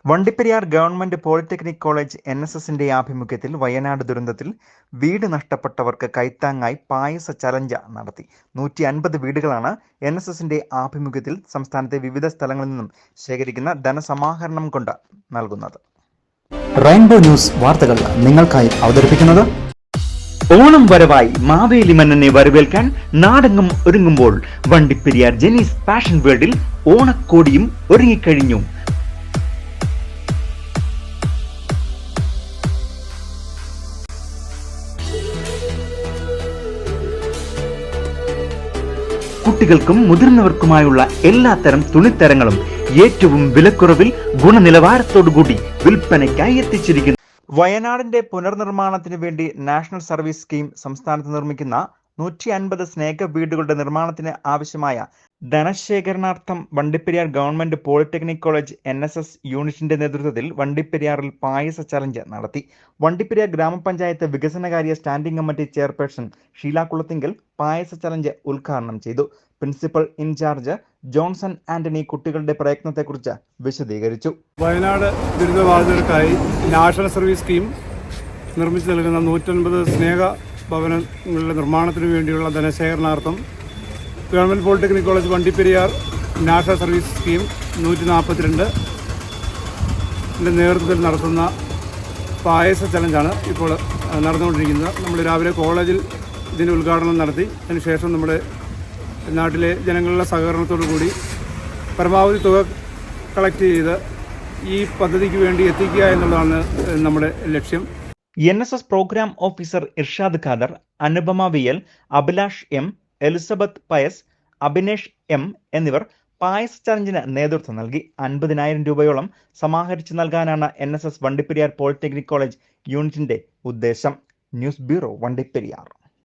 Vandiperiyar government polytechnic college NSSന്റെ ആഭിമുഖ്യത്തിൽ വയനാട് ദുരന്തത്തിൽ വീട് നഷ്ടപ്പെട്ടവർക്ക് കൈത്താങ്ങായി പായസ ചലഞ്ച് നടത്തി. 150 വീടുകളാണ് NSSന്റെ ആഭിമുഖ്യത്തിൽ സംസ്ഥാനത്തെ വിവിധ സ്ഥലങ്ങളിൽ നിന്നും ശേഖരിക്കുന്ന ധനസമാഹരണം കൊണ്ട് നൽകുന്നത്. റെയിൻബോ ന്യൂസ് വാർത്തകൾ നിങ്ങൾക്കായി അവതരിപ്പിക്കുന്നത്. ഓണം വരവായി മാവേലി മന്നനെ വരവേൽക്കാൻ നാടെങ്ങും ഒരുങ്ങുമ്പോൾ വണ്ടിപ്പെരിയാർ ജെനീസ് പാഷൻ വേൾഡിൽ ഓണക്കോടിയും ഒരുങ്ങിക്കഴിഞ്ഞു. കുട്ടികൾക്കും മുതിർന്നവർക്കുമായുള്ള എല്ലാത്തരം തുണിത്തരങ്ങളും ഏറ്റവും വിലക്കുറവിൽ ഗുണനിലവാരത്തോടുകൂടി വിൽപ്പനയ്ക്കായി എത്തിച്ചിരിക്കുന്നു. വയനാടിന്റെ പുനർനിർമ്മാണത്തിന് വേണ്ടി നാഷണൽ സർവീസ് സ്കീം സംസ്ഥാനത്ത് നിർമ്മിക്കുന്ന 150 സ്നേഹ വീടുകളുടെ നിർമ്മാണത്തിന് ആവശ്യമായ ധനശേഖരണാർത്ഥം Vandiperiyar government polytechnic college NSS യൂണിറ്റിന്റെ നേതൃത്വത്തിൽ വണ്ടിപ്പെരിയാറിൽ പായസ ചലഞ്ച് നടത്തി. വണ്ടിപ്പെരിയാർ ഗ്രാമപഞ്ചായത്ത് വികസനകാര്യ standing committee chairperson Sheela Kulathinkal പായസ ചലഞ്ച് ഉദ്ഘാടനം ചെയ്തു. പ്രിൻസിപ്പൽ ഇൻചാർജ് ജോൺസൺ ആന്റണി കുട്ടികളുടെ പ്രയത്നത്തെക്കുറിച്ച് വിശദീകരിച്ചു. വയനാട് ദുരിതബാധിതർക്കായി നാഷണൽ സർവീസ് സ്കീം നിർമ്മിച്ചു നൽകുന്ന 150 സ്നേഹ ഭവനങ്ങളുടെ നിർമ്മാണത്തിന് വേണ്ടിയുള്ള ധനശേഖരണാർത്ഥം government polytechnic college Vandiperiyar national service scheme 142 നേതൃത്വത്തിൽ നടത്തുന്ന പായസ ചലഞ്ചാണ് ഇപ്പോൾ നടന്നുകൊണ്ടിരിക്കുന്നത്. നമ്മൾ രാവിലെ കോളേജിൽ ഇതിൻ്റെ ഉദ്ഘാടനം നടത്തി. അതിനുശേഷം നമ്മുടെ നാട്ടിലെ ജനങ്ങളുടെ സഹകരണത്തോടു കൂടി പരമാവധി തുക കളക്ട് ചെയ്ത് ഈ പദ്ധതിക്ക് വേണ്ടി എത്തിക്കുക എന്നുള്ളതാണ് നമ്മുടെ ലക്ഷ്യം. NSS programme officer Irshad Khader, Anupama VL, Abhilash M, Elizabeth Pius, Abhinesh M എന്നിവർ പായസ ചലഞ്ചിന് നേതൃത്വം നൽകി. 50,000 രൂപയോളം സമാഹരിച്ചു നൽകാനാണ് NSS വണ്ടിപ്പെരിയാർ പോളിടെക്നിക് കോളേജ് യൂണിറ്റിന്റെ ഉദ്ദേശം. News bureau, Vandiperiyar.